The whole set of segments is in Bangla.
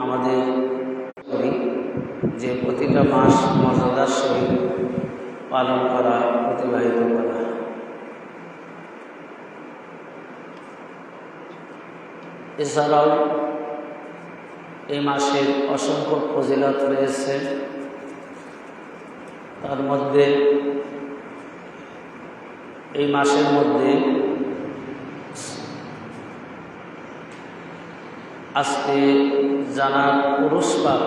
আমাদের করি যে প্রতিটা মাস মর্যাদার সহিত পালন করা, অতিবাহিত করা। এছাড়াও এই মাসের অসংখ্য ফজিলত রয়েছে। তার মধ্যে এই মাসের মধ্যে আজকে জানা পুরুষ পাক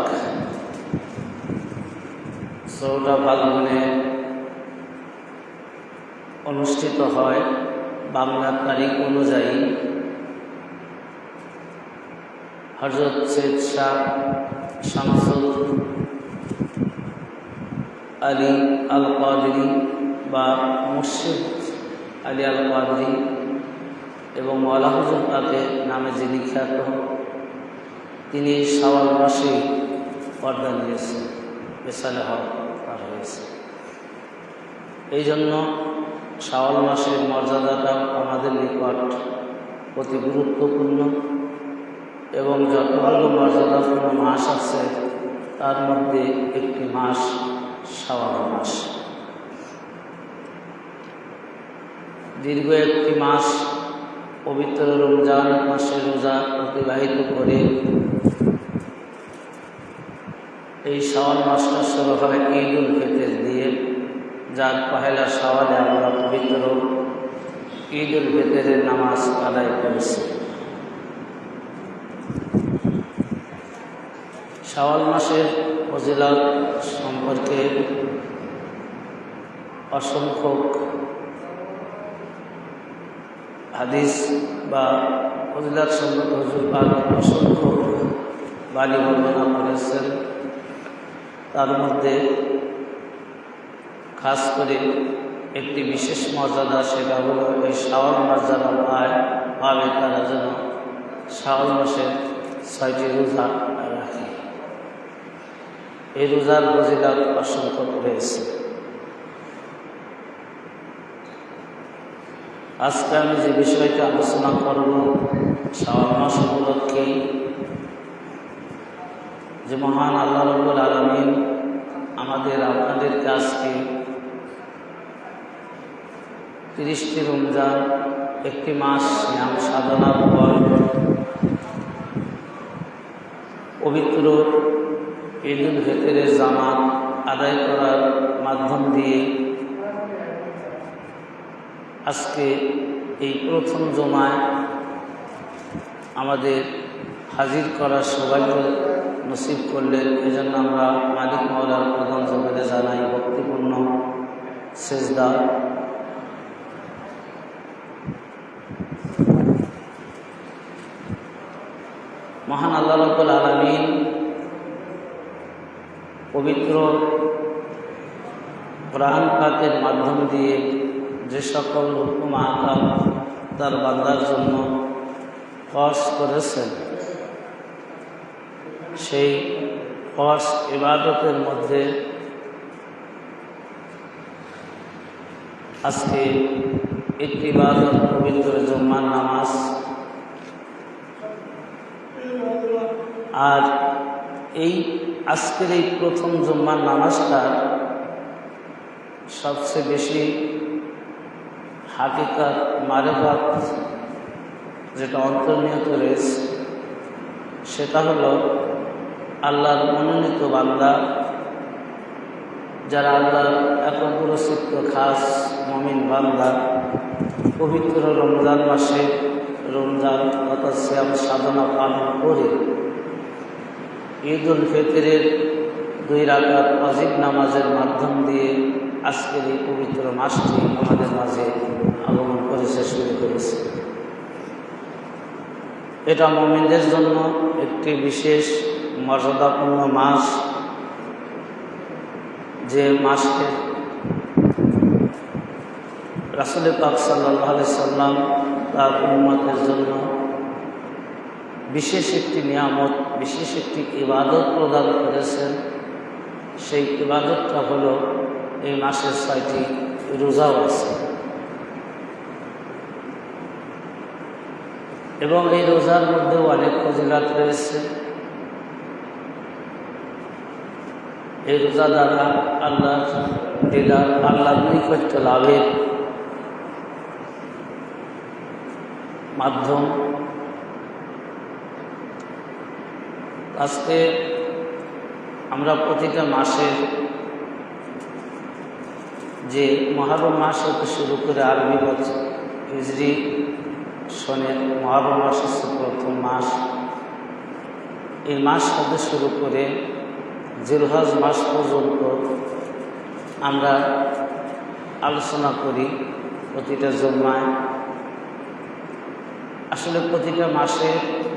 14 ফাল্গুনে অনুষ্ঠিত হয়। বাংলা তারিখ অনুযায়ী হযরত সৈয়দ শাহ শামসুল আলী আল কাদরি বা মুর্শিদ আলী আল কাদরি এবং মাওলা হুজুর পাকের নামে যিনি খ্যাত, তিনি শাওয়াল মাসে পর্দা নিয়েছেন, বেসালে হক পার হয়েছে। এই জন্য শাওয়াল মাসের মর্যাদাটা আমাদের নিকট অতি গুরুত্বপূর্ণ এবং যতগুলো মর্যাদাপূর্ণ মাস আছে তার মধ্যে একটি মাস শাওয়াল মাস। দীর্ঘ একটি মাস পবিত্র রমজান মাসে রোজা অতিবাহিত করে এই শাওয়াল মাসটা শুরু হয় ঈদ উল ফিতর দিয়ে, যার পহেলা শাওয়ালে আমরা পবিত্র ঈদ উল ফিতরের নামাজ আদায় করেছি। শাওয়াল মাসের ফজিলত সম্পর্কে অসংখ্য হাদিস বা ফজিলত সম্পর্কে হুজুর পাক অসংখ্য বাণী বর্ণনা করেছেন। তার মধ্যে খাস করে একটি বিশেষ মর্যাদা, সেটা হলো এই শাওয়াল মাস যারা পাবে তারা যেন শাওয়াল মাসের 6টি রোজা রাখে। এই রোজার ফজিলত অসংখ্য রয়েছে। আজকে আমি যে বিষয়টা আলোচনা করব, শাওয়াল মাস উপলক্ষে যে মহান আল্লাহ রাব্বুল আলামিন আপনাদেরকে আজকে 30টি রমজান, একটি মাস সিয়াম সাধনার পর পবিত্র ঈদ উল ফিতরের জামাত আদায় করার মাধ্যম দিয়ে আজকে এই প্রথম জমায় আমাদের হাজির করার সৌভাগ্য নসিব করলেন। এজন্য আমরা মালিক মাওলার প্রধান জগতে জানাই ভক্তিপূর্ণ সেজদা। মহান আল্লাহ রাব্বুল আলামিন পবিত্র কোরআন পাকের মাধ্যম দিয়ে যে সকল হুকুম আহকাম তার বান্দার জন্য ফরজ করেছেন, সেই ফরজ ইবাদতের মধ্যে আজকে একটি ইবাদত পবিত্র জুম্মার নামাজ। আর এই আজকের এই প্রথম জুম্মার নামাজটা সবচেয়ে বেশি হাকিকাত মারিফাত যেটা অন্তর্নিহিত রয়েছে, সেটা হলো আল্লাহর মনোনীত বান্দা, যারা আল্লাহর একগ্রচিত্ত খাস মুমিন বান্দা পবিত্র রমজান মাসে রমজান তথা সিয়াম সাধনা পালন করে ঈদ উল ফিতরের 2 রাকাত ওয়াজিব নামাজের মাধ্যম দিয়ে আজকের এই পবিত্র মাসটি আমাদের মাঝে আগমন করেছে, শুরু করেছে। এটা মুমিনদের জন্য একটি বিশেষ মর্যাদাপূর্ণ মাস, যে মাসকে রাসূল পাক সাল্লাল্লাহু আলাইহি সাল্লাম তার উম্মতের জন্য বিশেষ একটি নিয়ামত, বিশেষ একটি ইবাদত প্রদান করেছেন। সেই ইবাদতটা হলো এই মাসের 6টি রোজাও আছে এবং এই রোজার মধ্যেও অনেক ফজিলত রয়েছে। এই রোজা দ্বারা আল্লাহর নৈকট্য লাভের মাধ্যম। আজকে আমরা প্রতিটা মাসের যে মহরম মাস হতে শুরু করে আরবি বছর হিজরি সনের মহরম মাস হচ্ছে প্রথম মাস। এই মাস হতে শুরু করে জিলহজ মাস পর্যন্ত আমরা আলোচনা করি প্রতিটা জুমায়। আসলে প্রতিটা মাসে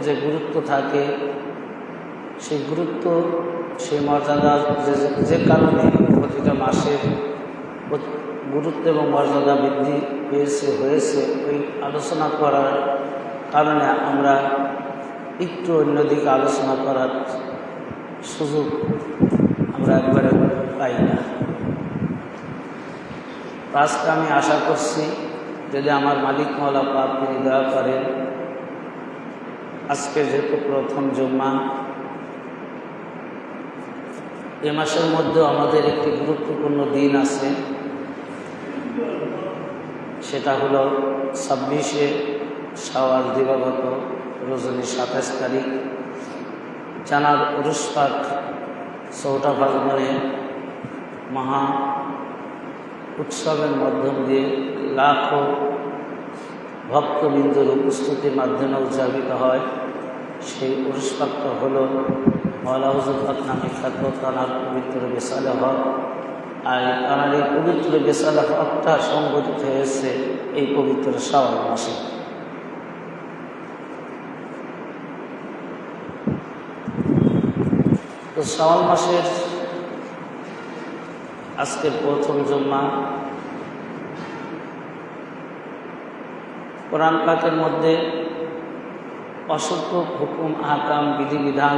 যে গুরুত্ব থাকে সেই গুরুত্ব, সেই মর্যাদা যে কারণে প্রতিটা মাসের গুরুত্ব এবং মর্যাদা বৃদ্ধি হয়েছে ওই আলোচনা করার কারণে আমরা একটু অন্যদিকে আলোচনা করার সুযোগ আমরা একবারে পাই না। আজকে আমি আশা করছি যদি আমার মালিক মওলা পাক তিনি দয়া করেন, আজকে যেহেতু প্রথম জুম্মা, এ মাসের মধ্যেও আমাদের একটি গুরুত্বপূর্ণ দিন আছে, সেটা হলো 26শে শাওয়াল দিবাগত রজনী 27 তারিখ জানার উরুস পাক চৌঠা ফাল্গুনে মহা উৎসবের মাধ্যম দিয়ে লাখো ভক্তবৃন্দর উপস্থিতির মাধ্যমে উদযাপিত হয়। সেই উরুস পাকটা হল মওলা হুজুর পাক নামে খ্যাত তানার পবিত্র বেসালে হক। আর তানার এই পবিত্র বেসালে হকটা সংগঠিত হয়েছে এই পবিত্র শাওয়াল মাসে। তো শাওয়াল মাসের আজকের প্রথম জুম্মা, কোরআন পাকের মধ্যে অসংখ্য হুকুম আহকাম বিধিবিধান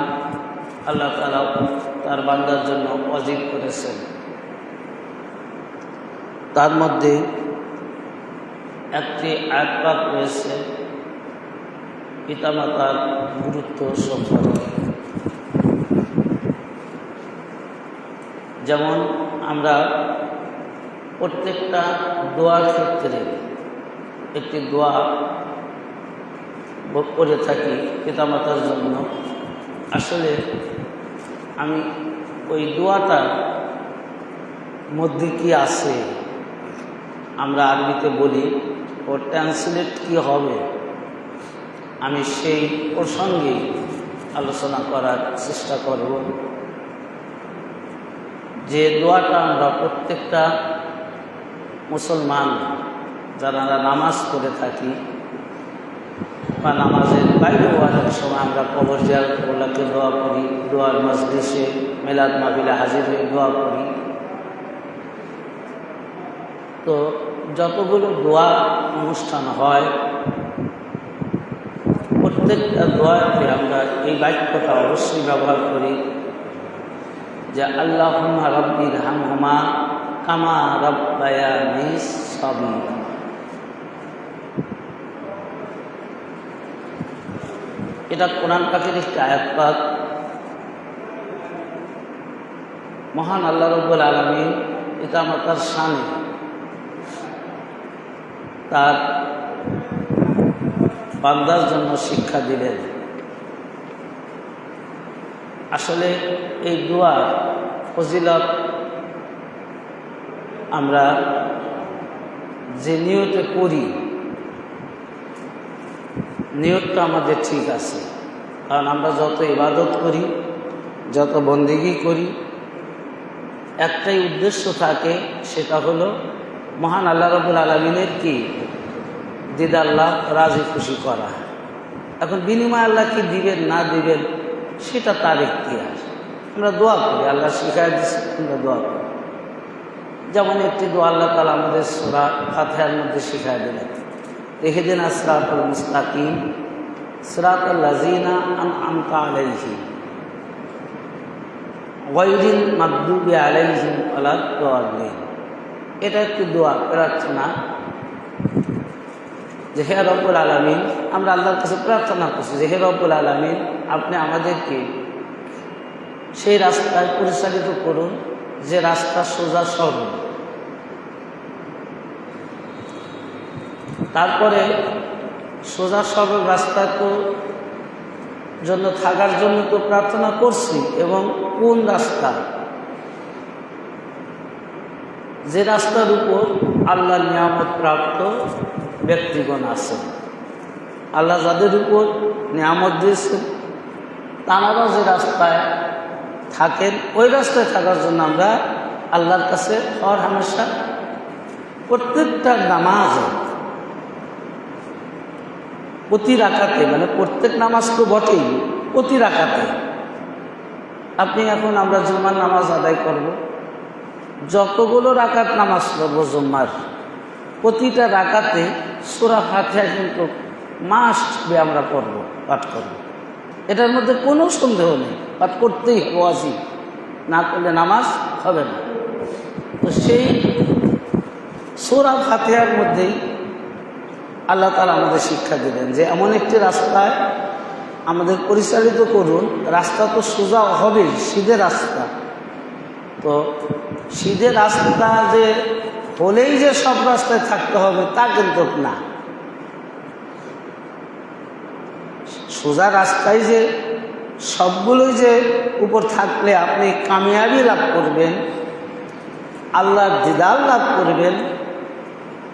আল্লাহ তাআলা তার বান্দার জন্য ওয়াজিব করেছেন। তার মধ্যে একটি আয়াত পাক রয়েছে পিতামাতার গুরুত্ব সম্পর্কে। যেমন আমরা প্রত্যেকটা দোয়ার ক্ষেত্রে একটি দোয়া করে থাকি পিতামাতার জন্য। আসলে আমি ওই দোয়াটার মধ্যে কি আছে আমরা আরবিতে বলি, ও ট্রান্সলেট কি হবে, আমি সেই প্রসঙ্গে আলোচনা করার চেষ্টা করব। যে দোয়াটা আমরা প্রত্যেকটা মুসলমান যারা নামাজ পড়ে থাকি বা নামাজের বাইরে অনেক সময় আমরা কবর জিয়ারত করলাকে দোয়া করি, দোয়ার মজলিসে মিলাদ মাহফিলে হাজির হয়ে দোয়া করি। তো যতগুলো দোয়া অনুষ্ঠান হয় প্রত্যেকটা দোয়াতে আমরা এই বাক্যটা অবশ্যই ব্যবহার করি যে আল্লাহুম্মা রাব্বি রহমহুমা কামা রাব্বায়ানি সাগীরা। এটা কোরআন পাকের একটি আয়াত পাক। মহান আল্লাহ রাব্বুল আলামিন পিতামাতার শানে তার বান্দার জন্য শিক্ষা দিলেন। আসলে এই দোয়া ফজিলত আমরা যে নিয়তে করি, নিয়তটা আমাদের ঠিক আছে। কারণ আমরা যত ইবাদত করি, যত বন্দেগী করি, একটাই উদ্দেশ্য থাকে, সেটা হলো মহান আল্লাহ রাব্বুল আলামিনের কি দিদার লাভ, রাজি খুশি করা। এখন বিনিময় আল্লাহ কি দিবেন না দিবেন সেটা তার ইখতিয়ার। আমরা দোয়া করি, আল্লাহ শিখায় দিচ্ছে, আমরা দোয়া করি। যেমন একটি দোয়া আল্লাহ তাআলা আমাদের সূরা ফাতিহার মধ্যে শিখায় দিলেন, ইহদিনাস সিরাতাল মুস্তাকিম সিরাতাল লাযিনা আন'আমতা আলাইহিম গায়রিল মাগদুবি আলাইহিম ওয়ালাদ দাল্লিন। এটা একটি দোয়া প্রার্থনা যে হে রব্বুল আলামিন, আমরা আল্লাহর কাছে প্রার্থনা করছি যে হে রব্বুল আলামিন, আপনি আমাদেরকে সেই রাস্তায় পরিচালিত করুন যে রাস্তা সোজা সরল। তারপরে সোজা সরল রাস্তা তো জন্য থাকার জন্য তো প্রার্থনা করছি, এবং কোন রাস্তা, যে রাস্তার উপর আল্লাহর নিয়ামত প্রাপ্ত ব্যক্তিগণ আছেন, আল্লাহ যাদের উপর নিয়ামত দিয়েছেন তাঁরাও যে রাস্তায় থাকেন ওই রাস্তায় থাকার জন্য আমরা আল্লাহর কাছে হর হামেশা প্রত্যেকটা নামাজে প্রতি রাকাতে, মানে প্রত্যেক নামাজ তো বটেই, প্রতি রাকাতে আপনি এখন আমরা জুম্মার নামাজ আদায় করব, যতগুলো রাকাত নামাজ পড়ব জুম্মার প্রতিটা রাকাতে সূরা ফাতিহা কিন্তু মাস্ট বি আমরা পড়ব, পাঠ করব। এটার মধ্যে কোনো সন্দেহ নেই, পাঠ করতেই হবে, ওয়াজিব, না করলে নামাজ হবে না। তো সেই সূরা ফাতিহার মধ্যেই আল্লাহ তাআলা আমাদের শিক্ষা দিলেন যে এমন একটি রাস্তায় আমাদের পরিচালিত করুন। রাস্তা তো সোজা হবেই, সিধে রাস্তা। তো সিধে রাস্তা যে হলেই যে সব রাস্তায় থাকতে হবে তা কিন্তু না। সোজা রাস্তায় যে সবগুলোই যে উপর থাকলে আপনি কামিয়াবি লাভ করবেন, আল্লাহর দিদার লাভ করবেন,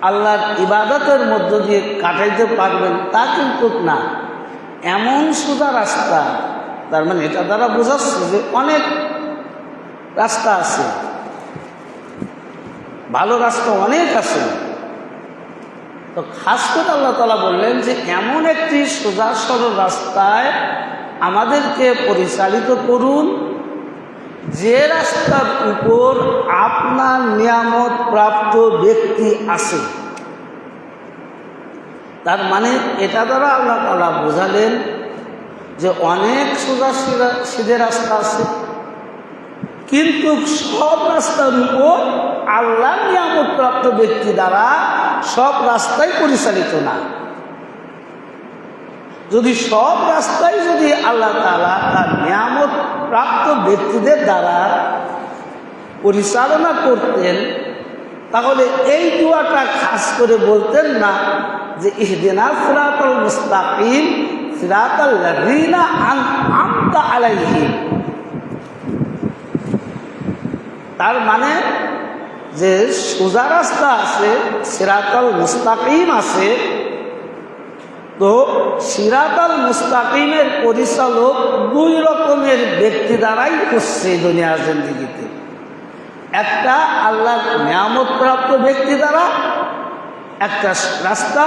আল্লাহর ইবাদতের মধ্য দিয়ে কাটাইতে পারবেন তা কিন্তু না। এমন সোজা রাস্তা, তার মানে এটা দ্বারা বোঝাচ্ছে যে অনেক রাস্তা আছে, ভালো রাস্তা অনেক আছে। তো খাস করে আল্লাহ তাআলা বললেন যে এমন একটি সোজা সরল রাস্তায় আমাদেরকে পরিচালিত করুন যে রাস্তার উপর আপনার নিয়ামত প্রাপ্ত ব্যক্তি আছে। তার মানে এটা দ্বারা আল্লাহ তাআলা বোঝালেন যে অনেক সোজা সিধে রাস্তা আছে, কিন্তু সব রাস্তার উপর আল্লাহ নিয়ামত প্রাপ্ত ব্যক্তি দ্বারা সব রাস্তাই পরিচালিত না। যদি সব রাস্তায় যদি আল্লাহ তাআলা তার নিয়ামত প্রাপ্ত ব্যক্তিদের দ্বারা পরিচালনা করতেন, তাহলে এই দোয়াটা খাস করে বলতেন না যে ইহদিনা সিরাতাল মুস্তাকিম সিরাতাল লাযিনা আন'আমতা আলাইহিম। তার মানে যে সোজা রাস্তা আছে, সিরাতাল মুস্তাকিম আছে, তো সিরাতাল মুস্তাকিমের পরিচালক দুই রকমের ব্যক্তি দ্বারাই হচ্ছে দুনিয়ার জিন্দেগিতে। একটা আল্লাহর নিয়ামত প্রাপ্ত ব্যক্তি দ্বারা একটা রাস্তা,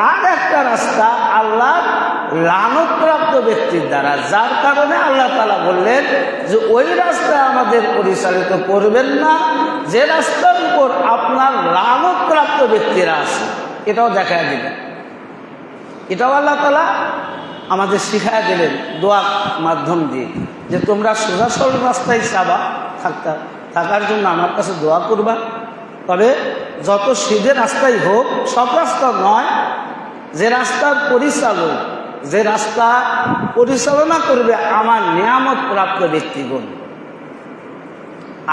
আর একটা রাস্তা আল্লাহর লানত প্রাপ্ত ব্যক্তির দ্বারা, যার কারণে আল্লাহ তাআলা বললেন যে ওই রাস্তায় আমাদের পরিচালিত করবেন না যে রাস্তার উপর আপনার লানত প্রাপ্ত ব্যক্তিরা আছে। এটাও দেখায় দিলেন, এটাও আল্লাহ তাআলা আমাদের শিখায় দিলেন দোয়ার মাধ্যম দিয়ে যে তোমরা সোজা সরল রাস্তায় চাবা থাকার জন্য আমার কাছে দোয়া করবা। তবে যত সিধে রাস্তাই হোক, সব রাস্তা নয়, যে রাস্তার পরিচালক, যে রাস্তা পরিচালনা করবে আমার নিয়ামত প্রাপ্ত ব্যক্তিগণ,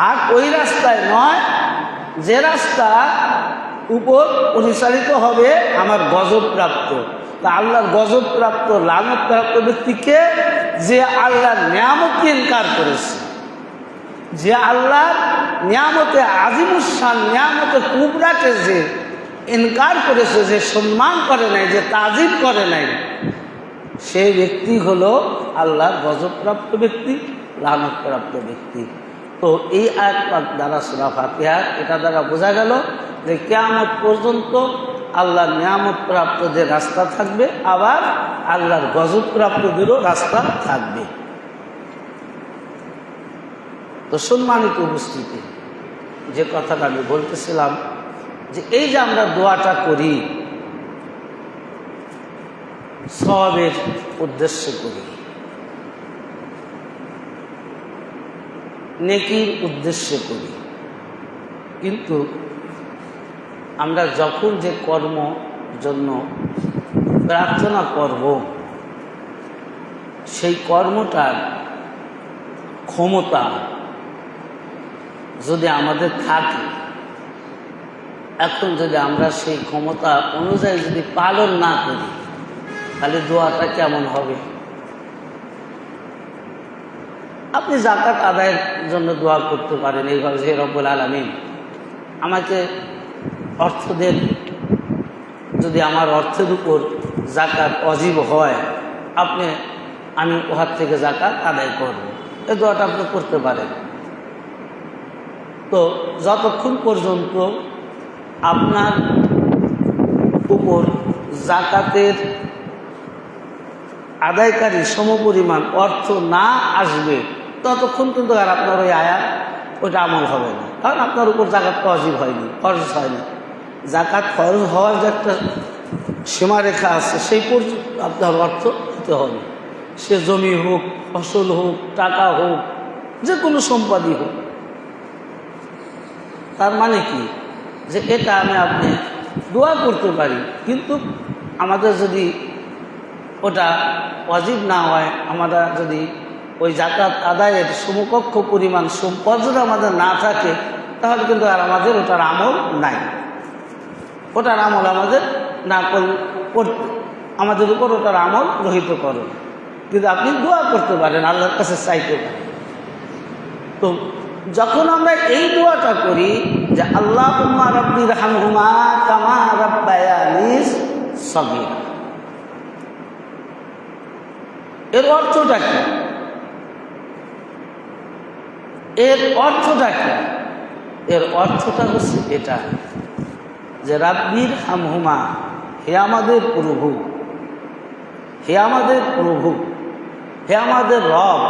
আর ওই রাস্তায় নয় যে রাস্তা উপর পরিচালিত হবে আমার গজব প্রাপ্ত। তা আল্লাহর গজব প্রাপ্ত লানত প্রাপ্ত ব্যক্তিকে যে আল্লাহর নিয়ামতকে ইনকার করেছে, যে আল্লাহর নিয়ামতে আজিমুশান নিয়ামতে কুবরাকে যে ইনকার করেছে, যে সম্মান করে নাই, যে তাজিম করে নাই, সেই ব্যক্তি হলো আল্লাহর গজবপ্রাপ্ত ব্যক্তি, লানতপ্রাপ্ত ব্যক্তি। তো এই আয়াত পাক দ্বারা সূরা ফাতিহা এটা দ্বারা বোঝা গেল যে কিয়ামত পর্যন্ত আল্লাহর নিয়ামত প্রাপ্তদের রাস্তা থাকবে, আবার আল্লাহর গজব প্রাপ্তদেরও রাস্তা থাকবে। তো সম্মানিত উপস্থিতি, যে কথাটা আমি বলতেছিলাম যে এই যে আমরা দোয়াটা করি সওয়াবের উদ্দেশ্যে করি, নেকির উদ্দেশ্যে করি, কিন্তু আমরা যখন যে কর্ম জন্য প্রার্থনা করব সেই কর্মটার ক্ষমতা যদি আমাদের থাকে, এখন যদি আমরা সেই ক্ষমতা অনুযায়ী যদি পালন না করি, তাহলে দোয়াটা কেমন হবে? আপনি যাকাত আদায়ের জন্য দোয়া করতে পারেন এইভাবে যে রব্বুল আলামিন আমাকে অর্থ দেন, যদি আমার অর্থের উপর যাকাত ওয়াজিব হয় আমি ওহার থেকে যাকাত আদায় করব, এই দোয়াটা আপনি করতে পারেন। তো যতক্ষণ পর্যন্ত আপনার উপর যাকাতের আদায়কারী সমপরিমাণ অর্থ না আসবে, ততক্ষণ কিন্তু আর আপনার ওই আয়াত ওইটা আমল হবে না, কারণ আপনার উপর যাকাত ওয়াজিব হয়নি, ফরজ হয়নি। যাকাত ফরজ হওয়ার যে একটা সীমারেখা আছে, সেই পর্যন্ত আপনার অর্থ দিতে হবে, সে জমি হোক, ফসল হোক, টাকা হোক, যে কোনো সম্পদই হোক। তার মানে কি, যে এটা আপনি দোয়া করতে পারি, কিন্তু আমাদের যদি ওটা ওয়াজিব না হয়, আমরা যদি ওই যাকাত আদায়ের সমকক্ষ পরিমাণ সম্পদ যদি আমাদের না থাকে, তাহলে কিন্তু আর আমাদের ওটার আমল নাই, ওটার আমল আমাদের না করতে, আমাদের উপর ওটার আমল রহিত করুন। কিন্তু আপনি দোয়া করতে পারেন, আল্লাহর কাছে চাইতে পারেন। তো যখন আমরা এই দোয়াটা করি যে আল্লাহুম্মা রাব্বি রহমহুমা কামা রাব্বায়ানি সগীরা, এর অর্থটা কি? এর অর্থটা কি? এর অর্থটা হচ্ছে এটা যে রাব্বির হামহুমা, হে আমাদের প্রভু, হে আমাদের প্রভু, হে আমাদের রব,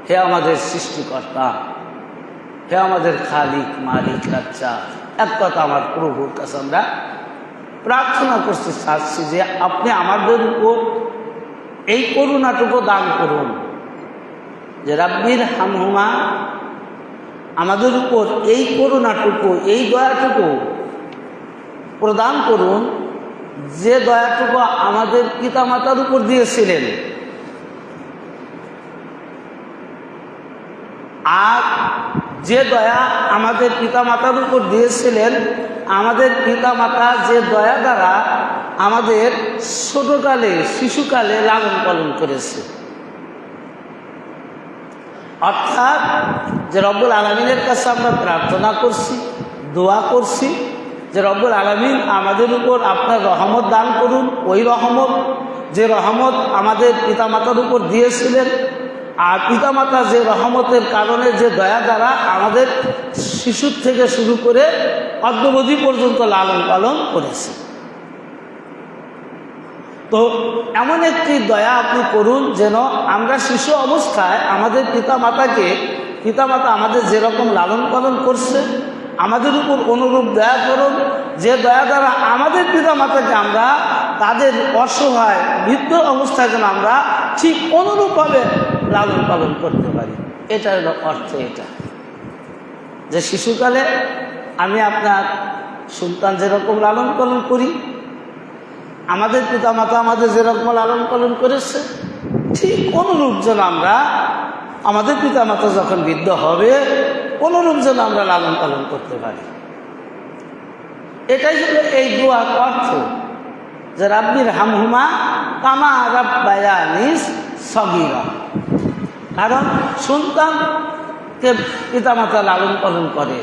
হে আমাদের সৃষ্টিকর্তা, হে আমাদের খালিক মালিক রাজ্জা, এক কথা আমার প্রভুর কাছে আমরা প্রার্থনা করতে চাচ্ছি যে আপনি আমাদের উপর এই করুণাটুকু দান করুন, যে রাব্বির হামহুমা, আমাদের উপর এই করুণাটুকু, এই দয়াটুকু প্রদান করুন, যে দয়াটুকু আমাদের পিতামাতার উপর দিয়েছিলেন। আর যে দয়া আমাদের পিতামাতার উপর দিয়েছিলেন, আমাদের পিতামাতা যে দয়া দ্বারা আমাদের ছোটকালে, শিশুকালে লালন পালন করেছে। অর্থাৎ যে রব্বুল আলামিনের কাছে আমরা প্রার্থনা করছি, দোয়া করছি যে রব্বুল আলামিন আমাদের উপর আপনার রহমত দান করুন, ওই রহমত যে রহমত আমাদের পিতামাতার উপর দিয়েছিলেন, আর পিতামাতা যে রহমতের কারণে, যে দয়া দ্বারা আমাদের শিশুর থেকে শুরু করে অদ্যাবধি পর্যন্ত লালন পালন করেছে। তো এমন একটি দয়া আপনি করুন যেন আমরা শিশু অবস্থায় আমাদের পিতামাতা আমাদের যেরকম লালন পালন করছে, আমাদের উপর অনুরূপ দয়া করুন, যে দয়া দ্বারা আমাদের পিতামাতাকে আমরা তাদের অসহায় বৃদ্ধ অবস্থায় যেন আমরা ঠিক অনুরূপভাবে লালন পালন করতে পারি। এটা হলো অর্থ, এটা যে শিশুকালে আমি আপনার সন্তান যেরকম লালন পালন করি, আমাদের পিতামাতা আমাদের যেরকম লালন পালন করেছে, ঠিক অনুরূপ যেন আমরা আমাদের পিতামাতা যখন বৃদ্ধ হবে, অনুরূপ যেন আমরা লালন পালন করতে পারি। এটাই হলো এই দোয়ার অর্থ, যে রাব্বির হামহুমা কামা রাব্বায়ানি সগীরা। কারণ সন্তানকে পিতামাতা লালন পালন করে,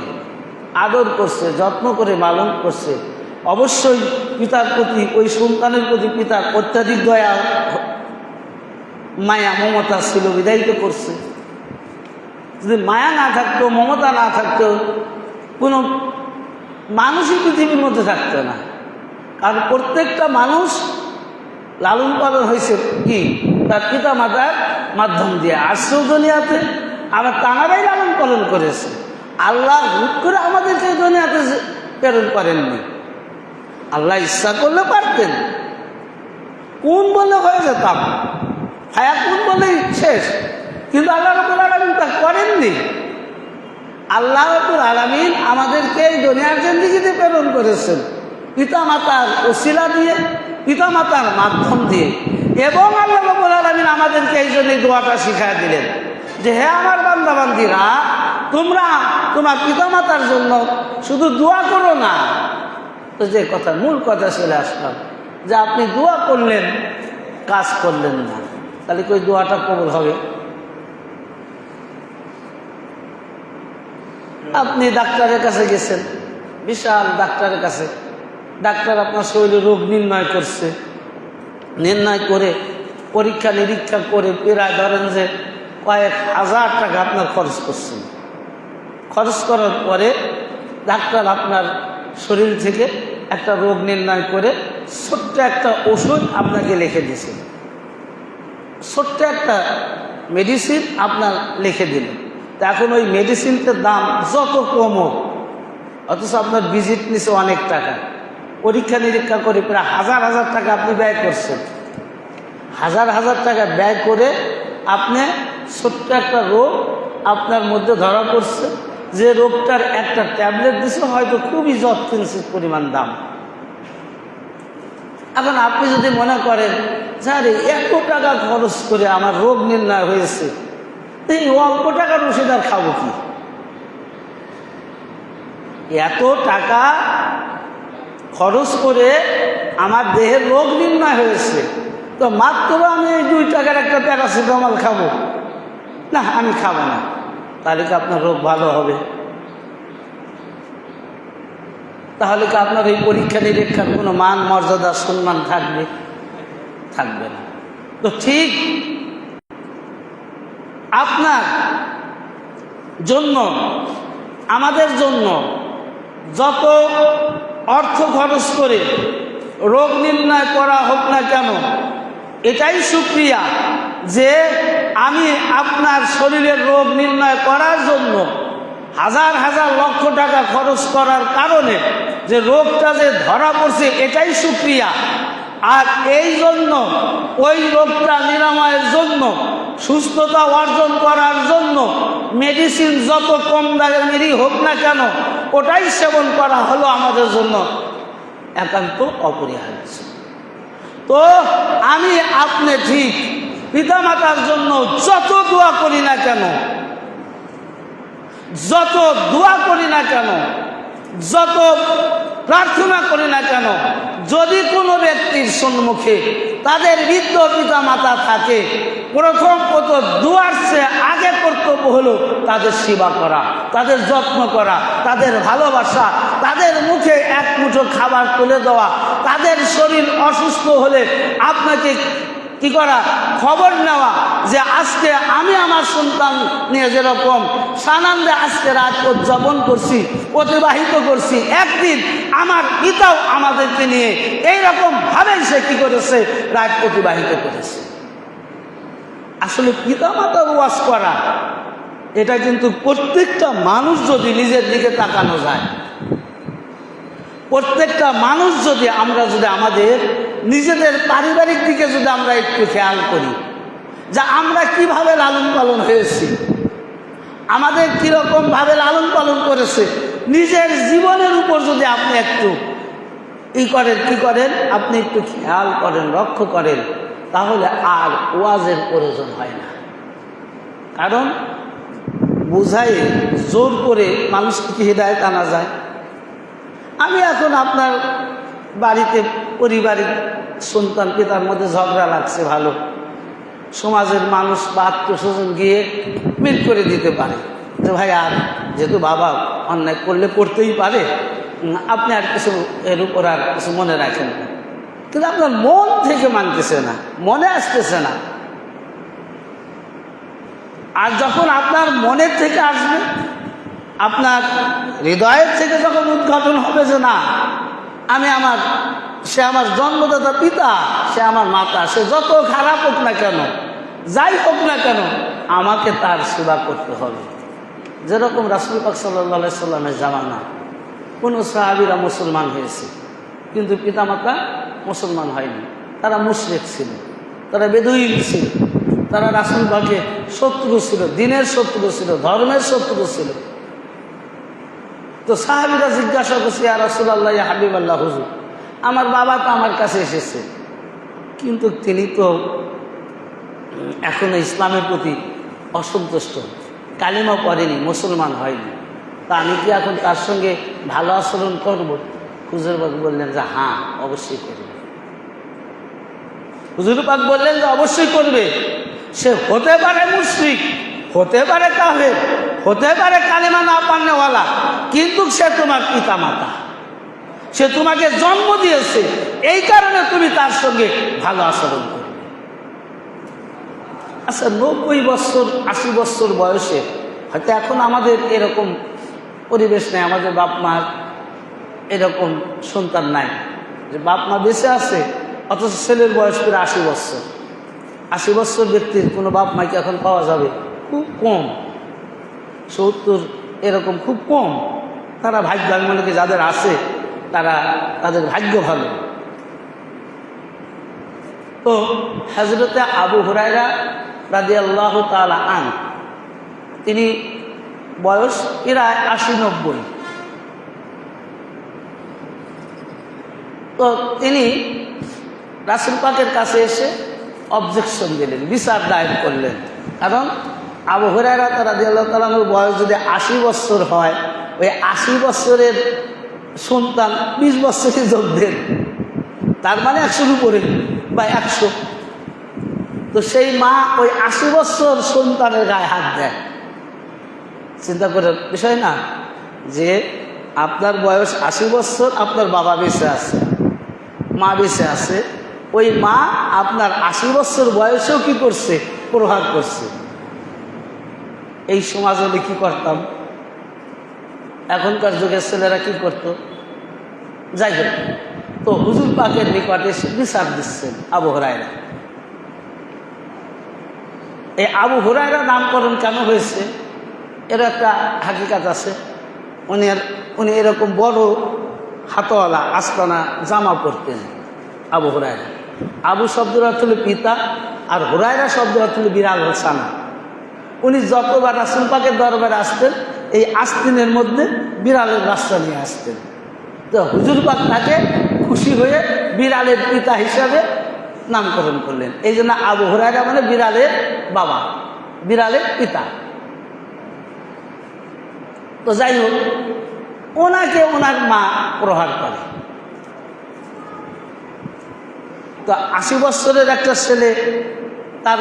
আদর করছে, যত্ন করে লালন করছে, অবশ্যই পিতার প্রতি, ওই সন্তানের প্রতি পিতার অত্যাধিক দয়া মায়া মমতা ছিল, বিদায়িত করছে। যদি মায়া না থাকতো, মমতা না থাকতো, কোনো মানুষই পৃথিবীর মধ্যে থাকতো না। কারণ প্রত্যেকটা মানুষ লালন পালন হয়েছে কি, তার পিতা মাতার মাধ্যম দিয়ে। আসছেও দুনিয়াতে, আবার তাঁরাই লালন পালন করেছে। আল্লাহ হুট করে আমাদেরকে দুনিয়াতে প্রেরণ করেননি, আল্লাহ ইচ্ছা করলে পারতেন, কোন বলে হয়ে যেতাম, হায়া কোন বলেই শেষ, কিন্তু আল্লাহ রাব্বুল আলামিন তা করেননি। আল্লাহ রাব্বুল আলামিন আমাদেরকে এই দুনিয়ার জিন্দেগিতে প্রেরণ করেছেন পিতামাতার ওসিলা দিয়ে, পিতামাতার মাধ্যম দিয়ে, এবং আল্লাহ রাব্বুল আলামিন আমাদেরকে এই জন্য দোয়াটা শিখায় দিলেন যে হে আমার বান্দা বান্দিরা, তোমরা তোমার পিতামাতার জন্য শুধু দোয়া করো না। তো যে কথা, মূল কথা চলে আসলাম যে আপনি দোয়া করলেন, কাজ করলেন না, তাহলে কই দোয়াটা কবুল হবে? আপনি ডাক্তারের কাছে গেছেন, বিশাল ডাক্তারের কাছে, ডাক্তার আপনার শরীরে রোগ নির্ণয় করছে, নির্ণয় করে পরীক্ষা নিরীক্ষা করে প্রায় ধরেন যে কয়েক হাজার টাকা আপনার খরচ করছেন। খরচ করার পরে ডাক্তার আপনার শরীর থেকে একটা রোগ নির্ণয় করে ছোট্ট একটা ওষুধ আপনাকে লিখে দিয়েছে, ছোট্ট একটা মেডিসিন আপনার লিখে দিল। তা এখন ওই মেডিসিনটার দাম যত কম হোক, অথচ আপনার ভিজিট নিচ্ছে অনেক টাকা, পরীক্ষা নিরীক্ষা করে প্রায় হাজার হাজার টাকা আপনি ব্যয় করছেন। হাজার হাজার টাকা ব্যয় করে আপনি ছোট্ট একটা রোগ আপনার মধ্যে ধরা পড়ছে, যে রোগটার একটা ট্যাবলেট দিছে হয়তো খুবই যৎকিঞ্চিত পরিমাণ দাম। এখন আপনি যদি মনে করেন যে এত টাকা খরচ করে আমার রোগ নির্ণয় হয়েছে, এই অল্প টাকার ওষুধ আর খাবো কি? এত টাকা খরচ করে আমার দেহের রোগ নির্ণয় হয়েছে, তো মাত্র আমি এই 2 টাকার একটা প্যারাসিটামল খাবো না? আমি খাবো না। তাহলে কি আপনার রোগ ভালো হবে? তাহলে কি আপনার এই পরীক্ষা নিরীক্ষার কোনো মান মর্যাদা সম্মান থাকবে? থাকবে না। তো ঠিক আপনার জন্য, আমাদের জন্য যত অর্থ খরচ করে রোগ নির্ণয় করা হোক না কেন, এটাই শুকরিয়া যে আমি আপনার শরীরের রোগ নির্ণয় করার জন্য হাজার হাজার লক্ষ টাকা খরচ করার কারণে যে রোগটা যে ধরা পড়ছে, এটাই শুকরিয়া। আর এই জন্য ওই রোগটা নিরাময়ের জন্য, সুস্থতা অর্জন করার জন্য মেডিসিন যত কম দামেরই হোক না কেন, ওটাই সেবন করা হলো আমাদের জন্য একান্ত অপরিহার্য। তো আমি আপনি ঠিক পিতামাতার জন্য যত দোয়া করি না কেন, যত দোয়া করি না কেন, যত প্রার্থনা করি না কেন, যদি কোনো ব্যক্তির সম্মুখে তাদের বৃদ্ধ পিতা মাতা থাকে, প্রথমত দোয়ার চেয়ে আগে কর্তব্য হলো তাদের সেবা করা, তাদের যত্ন করা, তাদের ভালোবাসা, তাদের মুখে এক মুঠো খাবার তুলে দেওয়া, তাদের শরীর অসুস্থ হলে আপনাকে কি করা, খবর নেওয়া যে আজকে আমি আমার সন্তান নিয়ে যেরকম সানন্দে আজকে রাত উদযাপন করছি, অতিবাহিত করছি, একদিন আমার পিতাও আমাদেরকে নিয়ে এইরকম ভাবেই সে কি করেছে, রাত অতিবাহিত করেছে। আসলে পিতা মাতার ওয়াজ করা, এটা কিন্তু প্রত্যেকটা মানুষ যদি নিজের দিকে তাকানো যায়, প্রত্যেকটা মানুষ যদি আমরা যদি আমাদের নিজেদের পারিবারিক দিকে যদি আমরা একটু খেয়াল করি যে আমরা কিভাবে লালন পালন হয়েছি, আমাদের কিরকম ভাবে লালন পালন করেছে, নিজের জীবনের উপর যদি আপনি একটু কি করেন, আপনি একটু খেয়াল করেন, লক্ষ্য করেন, তাহলে আর ওয়াজের প্রয়োজন হয় না। কারণ বোঝাই জোর করে মানুষকে হিদায়াত আনা যায়। আমি এখন আপনার বাড়িতে পারিবারিক সন্তান পিতার মধ্যে ঝগড়া লাগছে, ভালো, সমাজের মানুষ বা আত্মীয় স্বজন গিয়ে মিল করে দিতে পারে যে ভাই আর যেহেতু বাবা অন্যায় করলে করতেই পারে, আপনি আর কিছু এর উপর আর কিছু মনে রাখেন না। কিন্তু আপনার মন থেকে মানতেছে না, মনে আসতেছে না। আর যখন আপনার মনের থেকে আসবে, আপনার হৃদয়ের থেকে যখন উদ্ঘাটন হবে যে না, সে আমার জন্মদাতা পিতা, সে আমার মাতা, সে যত খারাপ হোক না কেন, যাই হোক না কেন, আমাকে তার সেবা করতে হবে। যেরকম রাসূল পাক সাল্লাল্লাহু আলাইহি সাল্লামের জামানা কোনো সাহাবীরা মুসলমান হয়েছে, কিন্তু পিতামাতা মুসলমান হয়নি, তারা মুশরিক ছিল, তারা বেদুইন ছিল, তারা রাসূল পাকের শত্রু ছিল, দ্বীনের শত্রু ছিল, ধর্মের শত্রু ছিল। তো সাহাবীরা জিজ্ঞাসা করছে, ইয়া রাসূলুল্লাহ, ইয়া হাবিবাল্লাহ, হুজুর আমার বাবা তো আমার কাছে এসেছে, কিন্তু তিনি তো এখনো ইসলামের প্রতি অসন্তুষ্ট, কালিমা পড়েনি, মুসলমান হয়নি, তা আমি কি এখন তার সঙ্গে ভালো আচরণ করব? হুজুর পাক বললেন যে হ্যাঁ, অবশ্যই করবে। হুজুর পাক বললেন যে অবশ্যই করবে। সে হতে পারে মুশরিক, হতে পারে কাফের, হতে পারে কালিমা না পান্নেওয়ালা, কিন্তু সে তোমার পিতা মাতা, সে তোমাকে জন্ম দিয়েছে, এই কারণে তুমি তার সঙ্গে ভালো আচরণ করবে। আচ্ছা, 90 বছর 80 বছর বয়সে হয়তো এখন আমাদের এরকম পরিবেশ নেই, আমাদের বাপ মার এরকম সন্তান নাই যে বাপ মা বেঁচে আছে অথচ ছেলের বয়স প্রায় 80 বছর। 80 বছর ব্যক্তির কোনো বাপ মাকে এখন পাওয়া যাবে খুব কম, 70 এরকম খুব কম। তারা ভাগ্য, আমি মনে করি যাদের আছে তাদের ভাগ্য ভালো। তো হযরতে আবু হুরায়রা রাদিয়াল্লাহু তাআলা আন, তিনি বয়স প্রায় 80-90। তো তিনি রাসূল পাকের কাছে এসে অবজেকশন দিলেন, বিচার দায়ের করলেন। কারণ আবু হুরায়রা রাদিয়াল্লাহু তাআলা আনহুর বয়স যদি 80 বছর হয়, ওই 80 বছরের সন্তান 20 বছরে যোগ দেন, তার মানে 100-র উপরে বা 100। তো সেই মা ওই 80 বছর সন্তানের গায়ে হাত দেয়। চিন্তা করার বিষয় না যে আপনার বয়স 80 বছর, আপনার বাবা বেঁচে আছে, মা বেঁচে আছে, ওই মা আপনার 80 বছর বয়সেও কি করছে? প্রহার করছে। এই সমাজ হলে কি করতাম? এখনকার যুগের ছেলেরা কি করতো? যাই হোক, তো হুজুর পাকের নিকটে এসে বিচার দিচ্ছেন আবু হুরায়রা। এই আবু হুরায়রা নামকরণ কেন হয়েছে এর একটা হাকিকাত আছে। উনি এরকম বড় হাতওয়ালা আস্তানা জামা পরতেন আবু হুরায়রা। আবু শব্দের অর্থ হল পিতা, আর হুরায়রা শব্দের অর্থ হল বিড়াল ছানা। উনি যতবার রাসূল পাকের দরবারে আসতেন, এই আস্তিনের মধ্যে বিড়ালের বাচ্চা নিয়ে আসতেন। তো হুজুর পাক তাকে খুশি হয়ে বিড়ালের পিতা হিসাবে নামকরণ করলেন। এই জন্য আবু হুরায়রা মানে বিড়ালের বাবা, বিড়ালের পিতা। তো যাই হোক, ওনাকে ওনার মা প্রহার করে। তো 80 বছরের একটা ছেলে, তার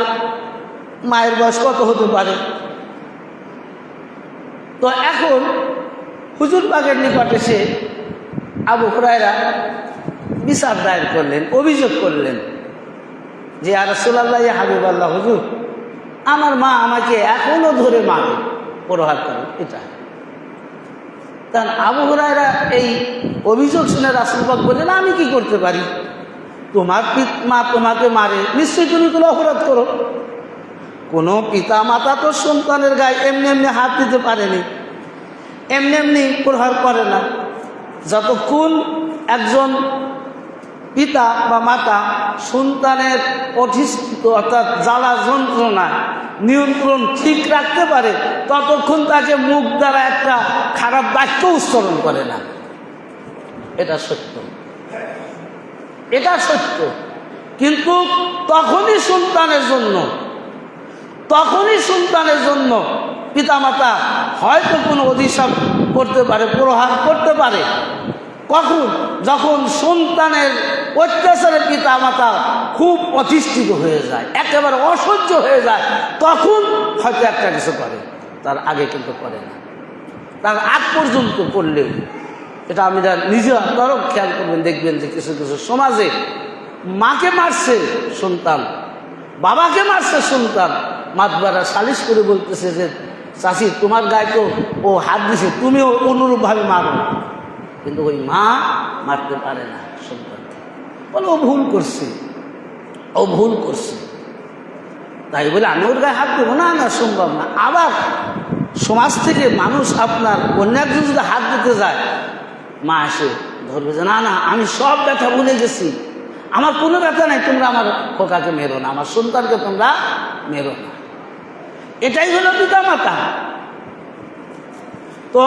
মায়ের বয়স কত হতে পারে? তো এখন হুজুর পাকের নিকট এসে আবু হুরায়রা বিচার দায়ের করলেন, অভিযোগ করলেন যে ইয়া রাসূলুল্লাহ, ইয়া হাবিবাল্লাহ, হুজুর আমার মা আমাকে এখনো ধরে মারে, প্রহার করে। এটা তার আবু হুরায়রা এই অভিযোগ শুনে রাসূল পাক বললেন, আমি কি করতে পারি? তোমার মা তোমাকে মারে, নিশ্চয়ই তুমি কোনো অপরাধ করো। কোনো পিতা মাতা তো সন্তানের গায়ে এমনি এমনি হাত দিতে পারেনি, এমনি এমনি প্রহার করে না। যতক্ষণ একজন পিতা বা মাতা সন্তানের অধিষ্ঠিত অর্থাৎ জ্বালা যন্ত্রণা নিয়ন্ত্রণ ঠিক রাখতে পারে, ততক্ষণ তাকে মুখ দ্বারা একটা খারাপ বাক্য উচ্চারণ করে না। এটা সত্য, এটা সত্য। কিন্তু তখনই সন্তানের জন্য পিতামাতা হয়তো কোনো অভিশাপ করতে পারে, প্রহার করতে পারে। কখন? যখন সন্তানের অত্যাচারে পিতামাতা খুব অধিষ্ঠিত হয়ে যায়, একেবারে অসহ্য হয়ে যায়, তখন হয়তো একটা কিছু করে, তার আগে কিন্তু করে না। তার আগ পর্যন্ত করলেও, এটা আমি নিজে আপনারাও খেয়াল করবেন, দেখবেন যে কিছু কিছু সমাজে মাকে মারছে সন্তান, বাবাকে মারছে সন্তান, মাতবারা সালিশ করে বলতেছে যে চাচি তোমার গায়ে তো ও হাত দিছে, তুমিও অনুরূপভাবে মারো। কিন্তু ওই মা মারতে পারে না সন্তানকে, বলে ও ভুল করছে, তাই বলে আমি ওর গায়ে হাত দেবো না, না সম্ভব না। আবার সমাজ থেকে মানুষ আপনার অন্য একজন যদি হাত দিতে যায়, মা এসে ধরবে যে না না, আমি সব ব্যথা ভুলে গেছি, আমার কোনো ব্যথা নাই, তোমরা আমার খোকাকে মেরো না, আমার সন্তানকে তোমরা মেরো না। এটাই হলো পিতা মাতা। তো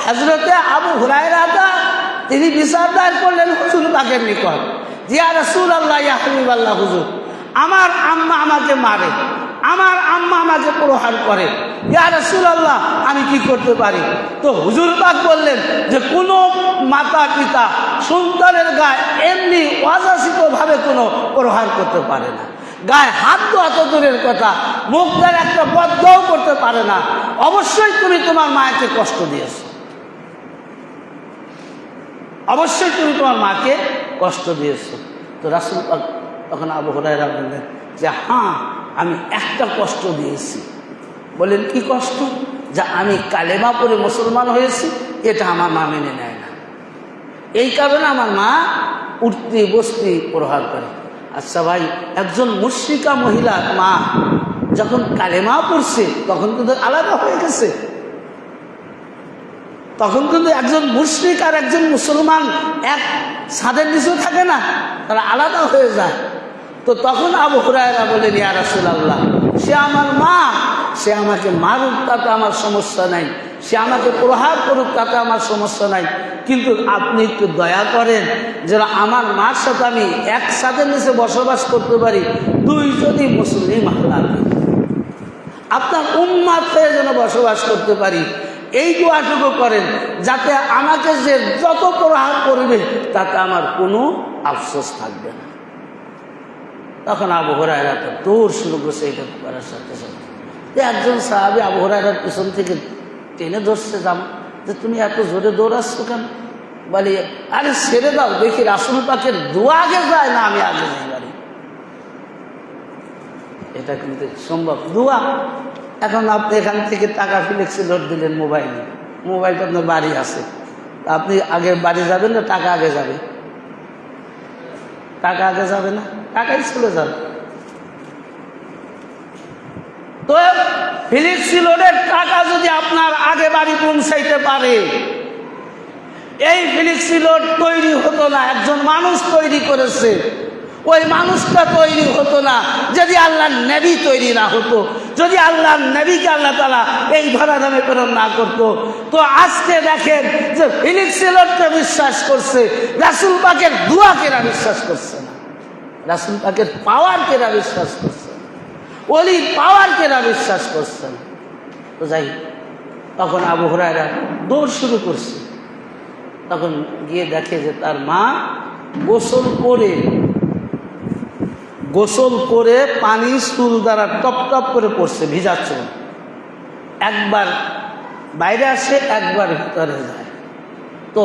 হযরতে আবু হুরায়রা তিনি বিচার দায়ের করলেন হুজুর পাকের নিকট, ইয়া রাসূলুল্লাহ, ইয়া হাবিবাল্লাহ, হুজুর আমার আম্মা আমাকে মারে, আমার আম্মা আমাকে প্রহার করে, ইয়া রাসূলুল্লাহ আমি কি করতে পারি? তো হুজুর পাক বললেন যে কোনো মাতা পিতা সন্তানের গায়ে এমনি অযাচিতভাবে কোনো প্রহার করতে পারে না, গায়ে হাত তো এত দূরের কথা, মুখের একটা বদদোয়াও করতে পারে না। অবশ্যই তুমি তোমার মাকে কষ্ট দিয়েছো, অবশ্যই তুমি তোমার মাকে কষ্ট দিয়েছো। তো রাসূল পাক তখন আবু হুরায়রা বললেন যে হ্যাঁ আমি একটা কষ্ট দিয়েছি। বলেন কি কষ্ট? যে আমি কালেমা পড়ে মুসলমান হয়েছি, এটা আমার মা মেনে নেয় না, এই কারণে আমার মা উঠতে বসতে প্রহার করে। আচ্ছা ভাই, একজন মুশরিকা মহিলার মা যখন কালেমা পড়ছে তখন কিন্তু আলাদা হয়ে গেছে, তখন কিন্তু একজন মুশরিক আর একজন মুসলমান এক ছাদের নিচেও থাকে না, তারা আলাদা হয়ে যায়। তো তখন আবু হুরায়রা বলেন ইয়া রাসূলুল্লাহ সে আমার মা, সে আমাকে মারুক তাতে আমার সমস্যা নাই, সে আমাকে প্রহার করুক তাতে আমার সমস্যা নাই, কিন্তু আপনি একটু দয়া করেন যেন আমার মার সাথে আমি এক ছাদের নিচে বসবাস করতে পারি, দুই যদি মুসলিম হালাল আপনার উম্মাত হয়ে যেন বসবাস করতে পারি, এই দোয়াটুকু করেন যাতে আমাকে যে যত প্রহার করবে তাতে আমার কোনো আফসোস থাকবে না। তখন আবু হুরায়রা তো দৌড় শুরু করছে এটা করার সাথে সাথে। একজন সাহাবী আবু হুরায়রার পিছন থেকে টেনে ধরছে জামা, যে তুমি এত জোরে দৌড়াচ্ছ কেন? বলি আরে ছেড়ে দাও, দেখি রাসূল পাকের দোয়া আগে যায় না আমি আগে যাই বাড়ি। এটা কিন্তু সম্ভব দোয়া। এখন আপনি এখান থেকে টাকা ফ্লেক্সি লোড দিলেন মোবাইলে, মোবাইলটা আপনার বাড়ি আছে, আপনি আগে বাড়ি যাবেন না টাকা আগে যাবে? টাকা আগে যাবে না, টাকাই চলে যাবে। তো ফ্লেক্সি লোডের টাকা যদি আপনার আগে বাড়ি পৌঁছাইতে পারে, এই ফ্লেক্সি লোড তৈরি হতো না, একজন মানুষ তৈরি করেছে, ওই মানুষটা তৈরি হতো না যদি আল্লাহর নবী তৈরি না হতো, যদি আল্লাহর নবীকে আল্লাহ তাআলা এই ধরাধামে প্রেরণ না করতো। তো আজকে দেখেন যে ফ্লেক্সি লোডকে বিশ্বাস করছে, রাসূল পাকের দোয়া কেরা বিশ্বাস করছে না, রাসূল পাকের পাওয়ার কেরা বিশ্বাস করছে, ওলির পাওয়ার কেরা বিশ্বাস করছেন। তো যাই, তখন আবু হুরায়রা দৌড় শুরু করছে। তখন গিয়ে দেখে যে তার মা গোসল করে পানি চুল দ্বারা টপ টপ করে পড়ছে, ভিজা চুল, একবার বাইরে আসে একবার ভিতরে যায়। তো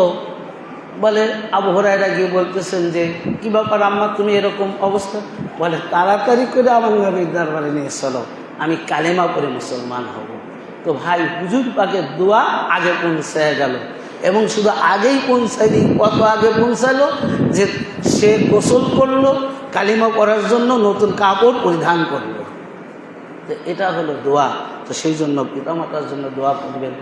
বলে আবু হুরায়রা গিয়ে বলতেছেন যে কি ব্যাপার আম্মা তুমি এরকম অবস্থা? বলে তাড়াতাড়ি করে আমার নবীর দরবারে নিয়ে চলো, আমি কালেমা পড়ে মুসলমান হব। তো ভাই হুজুর পাকের দোয়া আগে পৌঁছায় গেল, এবং শুধু আগেই পৌঁছায়নি, কত আগে পৌঁছালো যে সে গোসল করলো, কালিমা করার জন্য নতুন কাপড় পরিধান করলো। তো এটা হলো দোয়া। তো সেই জন্য পিতামাতার জন্য দোয়া করবেন।